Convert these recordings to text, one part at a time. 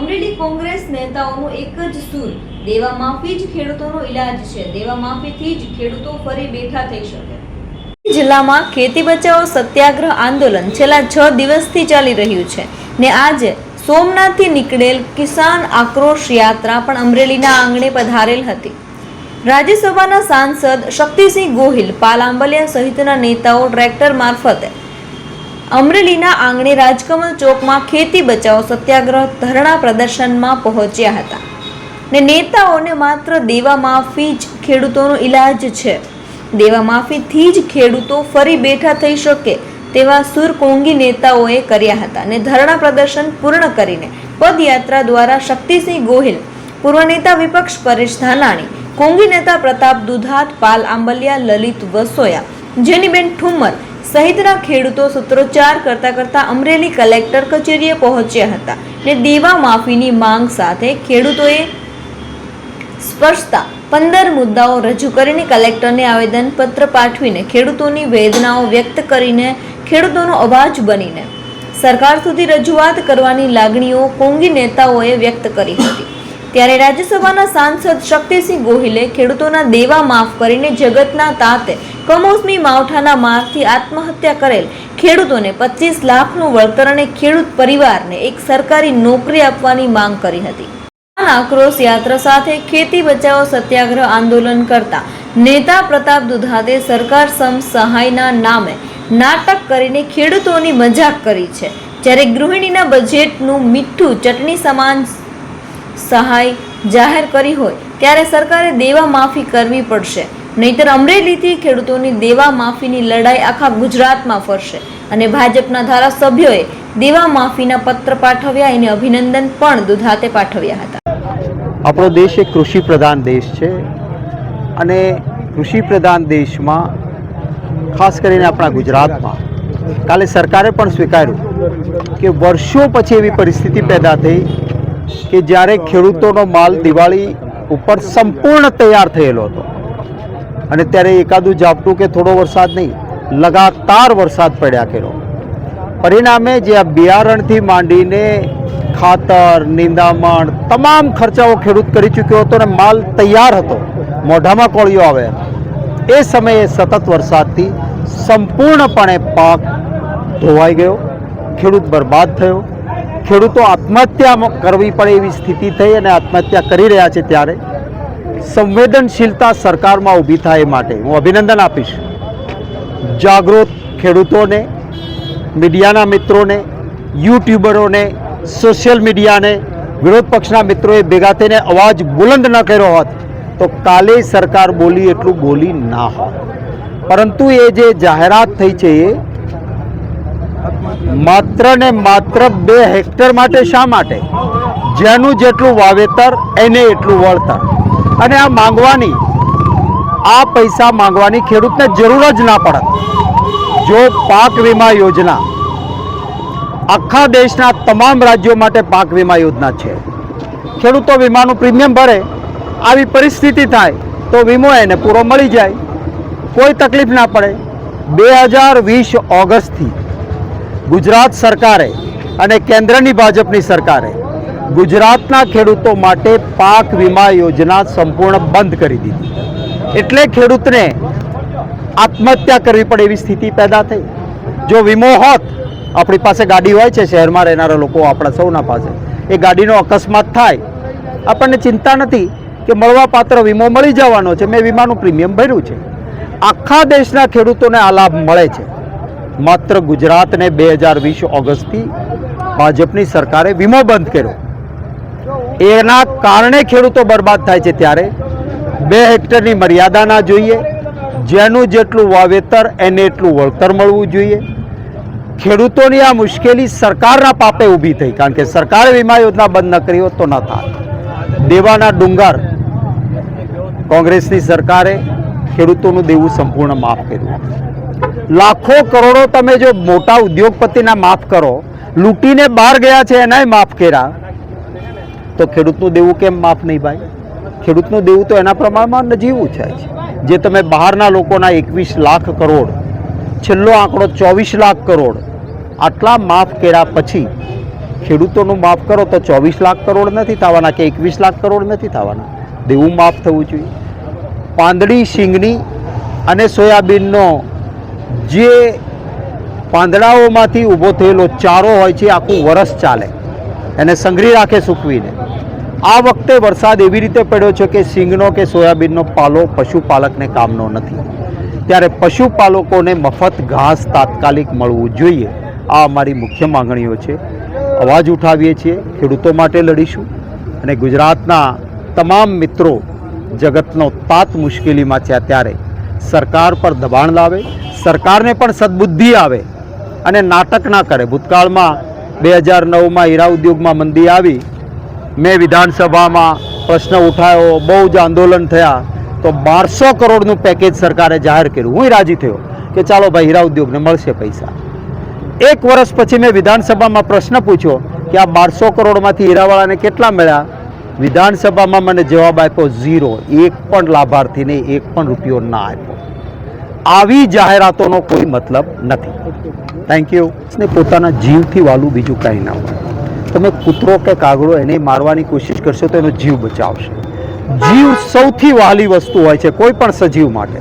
અમરેલી કોંગ્રેસ નેતાઓનો એક જ સૂર, દેવા માફી જ ખેડૂતોનો ઈલાજ છે. દેવા માફીથી જ ખેડૂતો ફરી બેઠા થઈ શકે. જિલ્લામાં ખેતી બચાવો સત્યાગ્રહ આંદોલન છેલ્લા 6 દિવસથી ચાલી રહ્યું છે ને આજે સોમનાથથી નીકળેલ કિસાન આક્રોશ યાત્રા પણ અમરેલીના આંગણે પધારેલ હતી. રાજ્યસભાના સાંસદ શક્તિસિંહ ગોહિલ, પાલ આંબલિયા સહિતના નેતાઓ ટ્રેક્ટર મારફતે અમરેલીના આંગણે રાજકમલ ચોકમાં ખેતી બચાવો સત્યાગ્રહ ધરણા પ્રદર્શનમાં પહોંચ્યા હતા ને નેતાઓને માત્ર દેવા માફી જ ખેડૂતોનો ઈલાજ છે, દેવા માફીથી જ ખેડૂતો ફરી બેઠા થઈ શકે તેવા સુર કોંગી નેતાઓએ કર્યા હતા ને ધરણા પ્રદર્શન પૂર્ણ કરીને પદયાત્રા દ્વારા શક્તિસિંહ ગોહિલ, પૂર્વ નેતા વિપક્ષ પરેશ ધાનાણી, કોંગી નેતા પ્રતાપ દુધાત, પાલ આંબલિયા, લલિત વસોયા, જેનીબેન ઠુમ્મર સહિતના ખેડૂતો સૂત્રોચ્ચાર કરતા અમરેલી કલેક્ટર કચેરીએ પહોંચ્યા હતા ને દેવા માફીની માંગ સાથે ખેડૂતોએ સ્પર્શતા 15 મુદ્દાઓ રજૂ કરીને કલેક્ટરને આવેદનપત્ર પાઠવીને ખેડૂતોની વેદનાઓ વ્યક્ત કરીને ખેડૂતોનો અવાજ બનીને સરકાર સુધી રજૂઆત કરવાની લાગણીઓ કોંગી નેતાઓએ વ્યક્ત કરી હતી. ત્યારે રાજ્યસભાના સાંસદ શક્તિસિંહ ગોહિલે ખેડૂતોના દેવા માફ કરીને જગતના તાતે કમોસમી માવઠાના મારથી આત્મહત્યા કરેલ ખેડૂતોને 25 લાખનું વળતર અને ખેડૂત પરિવારને એક સરકારી નોકરી આપવાની માંગ કરી હતી. આક્રોશ યાત્રા સાથે ખેતી બચાવો સત્યાગ્રહ આંદોલન કરતા નેતા પ્રતાપ દુધાતે સરકાર સમ સહાયના નામે નાટક કરીને ખેડૂતોની મજાક કરી છે. જ્યારે ગૃહિણીના બજેટનું મીઠું ચટણી સમાન સહાય જાહેર કરી હોય ત્યારે સરકારે દેવા માફી કરવી પડશે, નહીતર અમરેલીથી ખેડૂતોની દેવા માફીની લડાઈ આખા ગુજરાતમાં ફરશે અને ભાજપના ધારાસભ્યોએ દેવા માફીના પત્ર પાઠવ્યા, એને અભિનંદન પણ દુધાતે પાઠવ્યા હતા. આપણો દેશ એક કૃષિ પ્રધાન દેશ છે અને કૃષિ પ્રધાન દેશમાં ખાસ કરીને આપણા ગુજરાતમાં કાલે સરકારે પણ સ્વીકાર્યું કે વર્ષો પછી એવી પરિસ્થિતિ પેદા થઈ કે જ્યારે ખેડૂતોનો માલ દિવાળી ઉપર સંપૂર્ણ તૈયાર થયેલો હતો અને ત્યારે એકાદું ઝાપટું કે થોડો વરસાદ નહીં, લગાતાર વરસાદ પડ્યા કર્યો. પરિણામે જે આ બિયારણથી માંડીને ખાતર, નિંદામણ તમામ ખર્ચાઓ ખેડૂત કરી ચૂક્યો હતો અને માલ તૈયાર હતો, મોઢામાં કોળિયો આવે, એ સમયે સતત વરસાદથી સંપૂર્ણપણે પાક ધોવાઈ ગયો, ખેડૂત બરબાદ થયો, ખેડૂતો આત્મહત્યા કરવી પડે એવી સ્થિતિ થઈ અને આત્મહત્યા કરી રહ્યા છે. ત્યારે સંવેદનશીલતા સરકારમાં ઊભી થાય એ માટે હું અભિનંદન આપીશ. જાગૃત ખેડૂતોને, મીડિયાના મિત્રોને, યુટ્યુબરોને, સોશિયલ મીડિયાને, વિરોધ પક્ષના મિત્રોએ ભેગા થઈને અવાજ બુલંદ ન કર્યો હોત તો કાલે સરકાર બોલી એટલું બોલી ના હોત. પરંતુ એ જે જાહેરાત થઈ છે એ માત્ર ને માત્ર 2 હેક્ટર માટે. શા માટે? જેનું જેટલું વાવેતર એને એટલું વળતર. અને આ માંગવાની, આ પૈસા માંગવાની ખેડૂતને જરૂર જ ના પડત જો પાક વીમા યોજના આખા દેશના તમામ રાજ્યો માટે પાક વીમા યોજના છે. ખેડૂતો વીમાનું પ્રીમિયમ ભરે, આવી પરિસ્થિતિ થાય તો વીમો એને પૂરો મળી જાય, કોઈ તકલીફ ના પડે. 2020 ઓગસ્ટથી ગુજરાત સરકારે અને કેન્દ્રની ભાજપની સરકારે ગુજરાતના ખેડૂતો માટે પાક વીમા યોજના સંપૂર્ણ બંધ કરી દીધી. એટલે ખેડૂતને આત્મહત્યા કરવી પડે એવી સ્થિતિ પેદા થઈ. જો વીમો હોત, આપણી પાસે ગાડી હોય છે, શહેરમાં રહેનારા લોકો આપણા સૌના પાસે, એ ગાડીનો અકસ્માત થાય, આપણને ચિંતા નથી કે મળવાપાત્ર વીમો મળી જવાનો છે, મેં વીમાનું પ્રીમિયમ ભર્યું છે. આખા દેશના ખેડૂતોને આ લાભ મળે છે. માત્ર ગુજરાતને 2020 ઓગસ્ટથી ભાજપની સરકારે વીમો બંધ કર્યો, એના કારણે ખેડૂતો બરબાદ થાય છે. ત્યારે 2 હેક્ટરની મર્યાદા ના જોઈએ, જેનું જેટલું વાવેતર એને એટલું વળતર મળવું જોઈએ. ખેડૂતોની આ મુશ્કેલી સરકારના પાપે ઊભી થઈ, કારણ કે સરકારે વીમા યોજના બંધ ન કરી હોત તો ન થાય. દેવાના ડુંગર કોંગ્રેસની સરકારે ખેડૂતોનું દેવું સંપૂર્ણ માફ કર્યું. લાખો કરોડો તમે જો મોટા ઉદ્યોગપતિના માફ કરો, લૂંટીને બહાર ગયા છે એનાય માફ કર્યા, તો ખેડૂતનું દેવું કેમ માફ નહીં ભાઈ? ખેડૂતનું દેવું તો એના પ્રમાણમાં નજીવું છે. જે તમે બહારના લોકોના 21 લાખ કરોડ, છેલ્લો આંકડો 24 લાખ કરોડ આટલા માફ કર્યા પછી ખેડૂતોનું માફ કરો તો 24 લાખ કરોડ નથી થવાના કે 21 લાખ કરોડ નથી થવાના, દેવું માફ થવું જોઈએ. પાંદડી શીંગની અને સોયાબીનનો જે પાંદડાઓમાંથી ઊભો થયેલો ચારો હોય છે આખું વરસ ચાલે, એને સંઘરી રાખે સૂકવીને. આ વખતે વરસાદ એવી રીતે પડ્યો છે કે શીંગનો કે સોયાબીનનો પાલો પશુપાલકને કામનો નથી, ત્યારે પશુપાલકોને મફત ઘાસ તાત્કાલિક મળવું જોઈએ. આ અમારી મુખ્ય માંગણીઓ છે. અવાજ ઉઠાવીએ છીએ, ખેડૂતો માટે લડીશું અને ગુજરાતના તમામ મિત્રો જગતનો તાત મુશ્કેલીમાં છે ત્યારે સરકાર પર દબાણ લાવે, સરકારને પણ સદબુદ્ધિ આવે અને નાટક ના કરે. ભૂતકાળમાં 2009માં હીરા ઉદ્યોગમાં મંદી આવી, મેં વિધાનસભામાં પ્રશ્ન ઉઠાવ્યો, બહુ જ આંદોલન થયા, તો 1200 કરોડનું પેકેજ સરકારે જાહેર કર્યું. હું રાજી થયો કે ચાલો ભાઈ હીરા ઉદ્યોગને મળશે પૈસા. એક વર્ષ પછી મેં વિધાનસભામાં પ્રશ્ન પૂછ્યો કે આ 1200 કરોડમાંથી હીરાવાળાને કેટલા મળ્યા? વિધાનસભામાં મને જવાબ આપ્યો 0, એક પણ લાભાર્થીને એક પણ રૂપિયો ના આપ્યો. આવી જાહેરાતોનો કોઈ મતલબ નથી. Thank you. ને પોતાના જીવથી વાલું બીજું કંઈ ના હોય. તમે કૂતરો કે કાગડો એને મારવાની કોશિશ કરશો તો એનો જીવ બચાવશે. જીવ સૌથી વહાલી વસ્તુ હોય છે કોઈ પણ સજીવ માટે.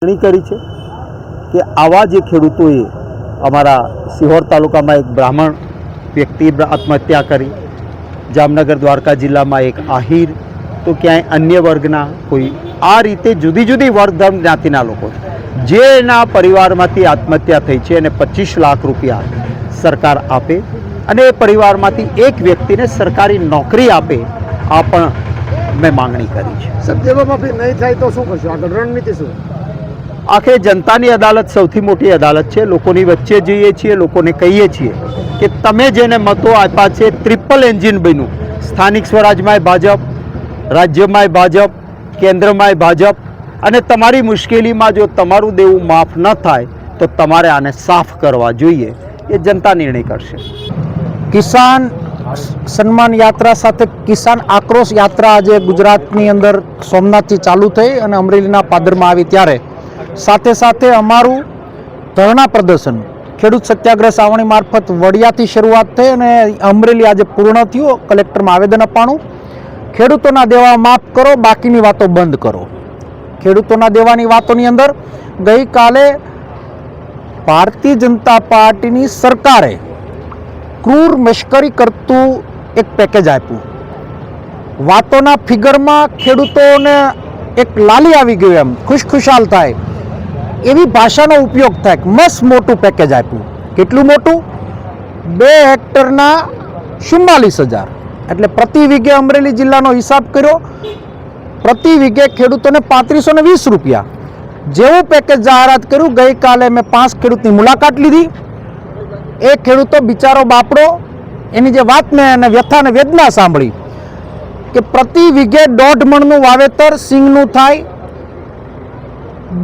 કરી છે કે આવા જે ખેડૂતોએ અમારા સિહોર તાલુકામાં એક બ્રાહ્મણ વ્યક્તિ આત્મહત્યા કરી, જામનગર દ્વારકા જિલ્લામાં એક આહિર, તો ક્યાંય અન્ય વર્ગના કોઈ આ રીતે જુદી જુદી વર્ગ ધર્મ જ્ઞાતિના લોકો જેના પરિવારમાંથી આત્મહત્યા થઈ છે અને 25 લાખ રૂપિયા સરકાર આપે અને એ પરિવારમાંથી એક વ્યક્તિને સરકારી નોકરી આપે. આ પણ મેં માંગણી કરી છે. સત્યમાં માફી નહીં થાય તો શું કરશો? આગળ રણનીતિ શું? આખરે જનતાની અદાલત સૌથી મોટી અદાલત છે. લોકોની વચ્ચે જઈએ છીએ, લોકોને કહીએ છીએ કે તમે જેને મતો આપ્યા છે, ટ્રિપલ એન્જિન બન્યું. સ્થાનિક સ્વરાજમાંય ભાજપ, રાજ્યમાંય ભાજપ, કેન્દ્રમાંય ભાજપ, અને તમારી મુશ્કેલીમાં જો તમારું દેવું માફ ન થાય તો તમારે આને સાફ કરવા જોઈએ. એ જનતા નિર્ણય કરશે. કિસાન સન્માન યાત્રા સાથે કિસાન આક્રોશ યાત્રા આજે ગુજરાતની અંદર સોમનાથથી ચાલુ થઈ અને અમરેલીના પાદરમાં આવી, ત્યારે સાથે સાથે અમારું ધરણા પ્રદર્શન ખેડૂત સત્યાગ્રહ સાવણી મારફત વડિયાથી શરૂઆત થઈ અને અમરેલી આજે પૂર્ણ થયું. કલેક્ટરમાં આવેદન અપાણું, ખેડૂતોના દેવા માફ કરો, બાકીની વાતો બંધ કરો. ખેડૂતોના દેવાની વાતોની અંદર ગઈકાલે ભારતીય જનતા પાર્ટીની સરકારે ક્રૂર મશ્કરી કરતું એક પેકેજ આપ્યું. વાતોના ફિગરમાં ખેડૂતોને એક લાલી આવી ગયું, એમ ખુશખુશાલ થાય એવી ભાષાનો ઉપયોગ થાય. મસ્ત મોટું પેકેજ આપ્યું. કેટલું મોટું? 2 હેક્ટરના 44,000, એટલે પ્રતિ વીઘે અમરેલી જિલ્લાનો હિસાબ કર્યો, પ્રતિ વીઘે ખેડૂતોને 3520 રૂપિયા જેવું પેકેજ જાહેરાત કર્યું. ગઈકાલે મેં 5 ખેડૂતની મુલાકાત લીધી. એ ખેડૂતો બિચારો બાપડો એની જે વાત મેં અને વ્યથા અને વેદના સાંભળી કે પ્રતિ વીઘે 1.5 મણનું વાવેતર સિંગનું થાય.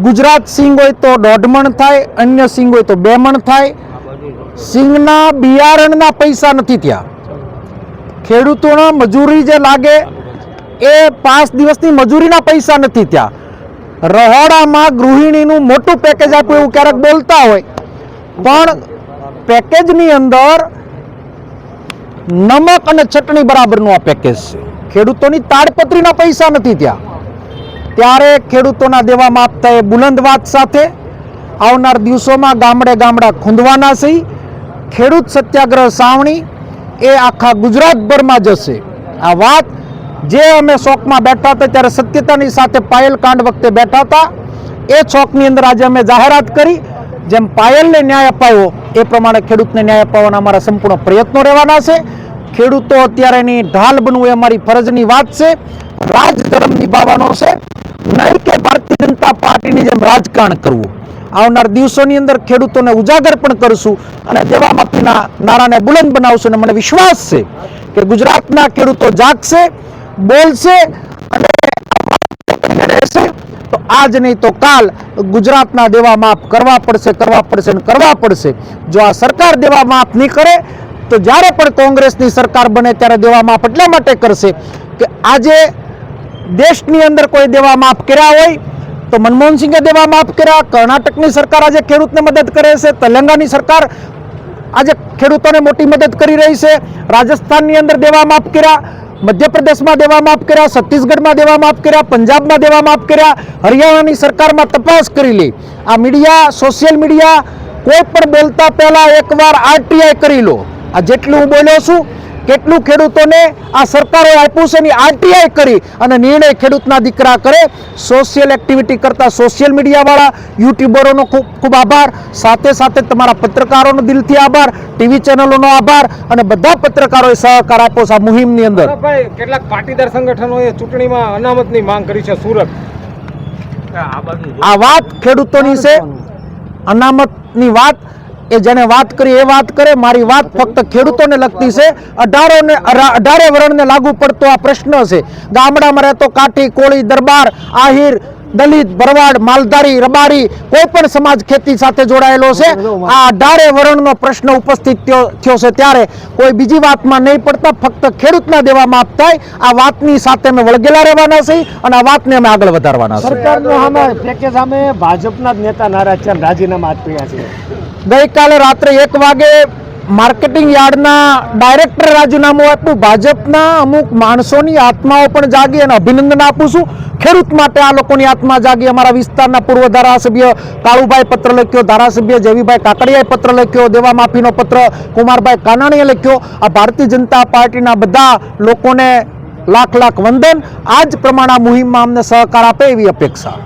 ગુજરાત સિંગ હોય તો 1.5 મણ થાય, અન્ય સિંગ હોય તો 2 મણ થાય. સિંગના બિયારણના પૈસા નથી થયા. ખેડૂતોના મજૂરી જે લાગે એ 5 દિવસની મજૂરીના પૈસા નથી થયા. રહોડામાં ગૃહિણીનું મોટું પેકેજ આપ્યું એવું ક્યારેક બોલતા હોય, પણ પેકેજની અંદર નમક અને ચટણી બરાબરનું આ પેકેજ છે. ખેડૂતોની તાડપત્રીના પૈસા નથી થયા. ત્યારે ખેડૂતોના દેવા માફ થાય બુલંદ વાત સાથે આવનાર દિવસોમાં ગામડે ગામડા ખૂંદવાના છે. ખેડૂત સત્યાગ્રહ સાવણી એ આખા ગુજરાતભરમાં જશે. આ વાત જે અમે ચોકમાં બેઠા હતા ત્યારે સત્યતાની સાથે પાયલ કાંડ વખતે બેઠા હતા, એ ચોકની અંદર આજે અમે જાહેરાત કરી. જેમ પાયલને ન્યાય અપાયો એ પ્રમાણે ખેડૂતને ન્યાય અપાવવાના અમારા સંપૂર્ણ પ્રયત્નો રહેવાના છે. ખેડૂતો અત્યારે એની ઢાલ બનવું એ અમારી ફરજની વાત છે. રાજધર્મ નિભાવવાનો છે, નહીં કે ભારતીય જનતા પાર્ટીની જેમ રાજકારણ કરવું. આવનાર દિવસોની અંદર ખેડૂતોને ઉજાગર પણ કરશું અને દેવા માફીના નારાને બુલંદ બનાવશું. અને મને વિશ્વાસ છે કે ગુજરાતના ખેડૂતો જાગશે, બોલશે અને રહેશે. તો આજ નહીં તો કાલ ગુજરાતના દેવા માફ કરવા પડશે, કરવા પડશે અને કરવા પડશે. જો આ સરકાર દેવા માફ નહીં કરે તો જ્યારે પણ કોંગ્રેસની સરકાર બને ત્યારે દેવા માફ એટલા માટે કરશે કે આજે દેશની અંદર કોઈ દેવા માફ કર્યા હોય તો મનમોહન સિંહે દેવા માફ કર્યા, કર્ણાટકની સરકાર આજે ખેડૂતને મદદ કરે છે, તેલંગાની સરકાર આજે ખેડૂતોને મોટી મદદ કરી રહી છે, રાજસ્થાનની અંદર દેવા માફ કર્યા, મધ્યપ્રદેશમાં દેવા માફ કર્યા, છત્તીસગઢમાં દેવા માફ કર્યા, પંજાબમાં દેવા માફ કર્યા, હરિયાણાની સરકારમાં તપાસ કરી લી. આ મીડિયા, સોશિયલ મીડિયા કોઈ પણ બોલતા પહેલા એકવાર આરટીઆઈ કરી લો. આ જેટલું હું બોલ્યો છું કેટલું ખેડૂતોને આ સરકારોએ આપ્યું છે એની આરટીઆઈ કરી અને નિર્ણય ખેડૂતના દીકરા કરે. સોશિયલ એક્ટિવિટી કરતા સોશિયલ મીડિયાવાળા યુટ્યુબરોનો ખૂબ ખૂબ આભાર, સાથે સાથે તમારા પત્રકારોનો દિલથી આભાર, ટીવી ચેનલોનો આભાર અને બધા પત્રકારોએ સહકાર આપ્યો છે આ મુહિમની અંદર. ભાઈ કેટલાક પાટીદાર સંગઠનોએ ચૂંટણીમાં અનામતની માંગ કરી છે સુરત. આ વાત ખેડૂતોની છે, અનામતની વાત એ જેને વાત કરી એ વાત કરે. મારી વાત ફક્ત ખેડૂતોને લગતી છે. 18 વર્ણને લાગુ પડતો આ પ્રશ્ન છે. ગામડામાં રહેતો કાઠી, કોળી, દરબાર, આહિર, દલિત, ભરવાડ, માલધારી, રબારી કોઈ પણ સમાજ ખેતી સાથે જોડાયેલો છે. આ 18 વર્ણનો પ્રશ્ન ઉપસ્થિત થયો છે ત્યારે કોઈ બીજી વાતમાં નહીં પડતા, ફક્ત ખેડૂતના દેવા માફ થાય આ વાતની સાથે અમે વળગેલા રહેવાના છે અને આ વાતને અમે આગળ વધારવાના છે. સરકારનો સામે ભાજપના જ નેતા નારાજ છે, રાજીનામા આપ્યા છે. ગઈકાલે રાત્રે 1 વાગે માર્કેટિંગ યાર્ડના ડાયરેક્ટર રાજીનામું આપ્યું. ભાજપના અમુક માણસોની આત્માઓ પણ જાગી અને અભિનંદન આપું છું. ખેડૂત માટે આ લોકોની આત્મા જાગી. અમારા વિસ્તારના પૂર્વ ધારાસભ્ય કાળુભાઈ પત્ર લખ્યો, ધારાસભ્ય જેવીભાઈ કાકડિયાએ પત્ર લખ્યો, દેવા માફીનો પત્ર કુમારભાઈ કાનાણીએ લખ્યો. આ ભારતીય જનતા પાર્ટીના બધા લોકોને લાખ લાખ વંદન. આ જ પ્રમાણે આ મુહિમમાં અમને સહકાર આપે એવી અપેક્ષા.